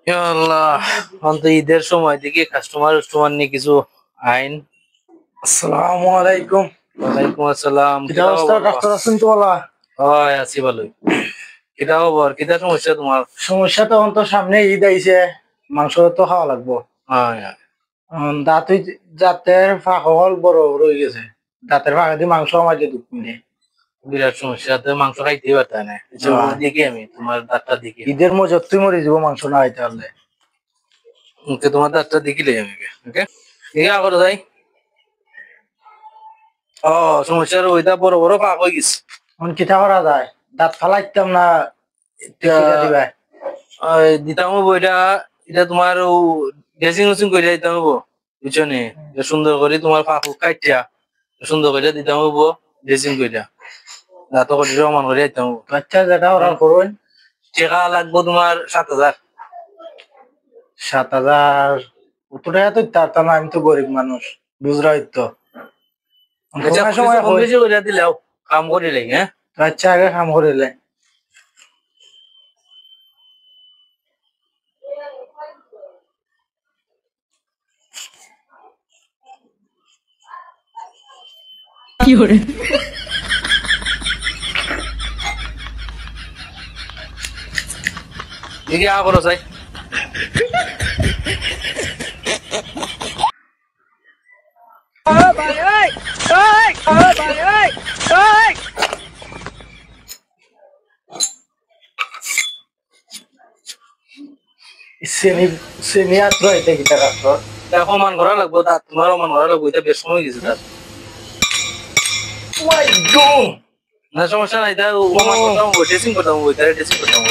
ইয়া আল্লাহ, অন্ত ঈদের সময় দেখি কাস্টমার নিয়ে কিছু আইন। আসসালামু আলাইকুম। ওয়ালাইকুম আসসালাম। কি অবস্থা ডাক্তার আছেন তো বলা? হয় আছি ভালোই। কিটা খবর, কিটা সমস্যা তোমার? সমস্যা তো অন্ত সামনে ঈদ আইছে, মাংস তো খাওয়া লাগবো। হয় দাঁত দাঁতের ফাঁক হল বড় রয়ে গেছে, দাঁতের ফাঁকা দিয়ে মাংস মাঝে দুঃখ মিলে বিরাট সমস্যা, তো মাংস খাইতেই পারতা না। দেখি আমি তোমার দাঁতটা দেখি। ঈদের মজত তুই মরে যাব মাংস না খাইতে পারলে। তোমার দাঁতটা দেখিলে আমি। ওকে, ঠিক আছে যাই। ও সমস্যার ওইটা বড় বড় ফাঁক হয়ে গেছে। কিতা করা যায়? দাঁত ফালাইতাম না দিবা? দিতাম বইটা, এটা তোমার ড্রেসিং মেসিং করে দিতাম বুঝছো নি? সুন্দর করে তোমার ফাঁক কাটিয়া সুন্দর করে দিতাম ড্রেসিং করে দাঁত করে সমান করে দিতাম। আচ্ছা, যেটা অর্ডার করুন। টাকা লাগবো তোমার 7,000। 7,000? অত টাকা তো তার না, আমি তো গরিব মানুষ, বুঝরাই তো। সময় বেশি করে দিলেও কাম করিলে। হ্যাঁ আচ্ছা, আগে কাম করিলে কি করে দেখি করো চাই। শ্রেণী আত্র এটা কি টাকা সমান করা লাগবো, দাঁত তোমার সমান করা লাগবো। এটা বেশ সময় গেছে দাঁত। না সমস্যা নাই, ড্রেসিং করতাম ড্রেসিং করতাম।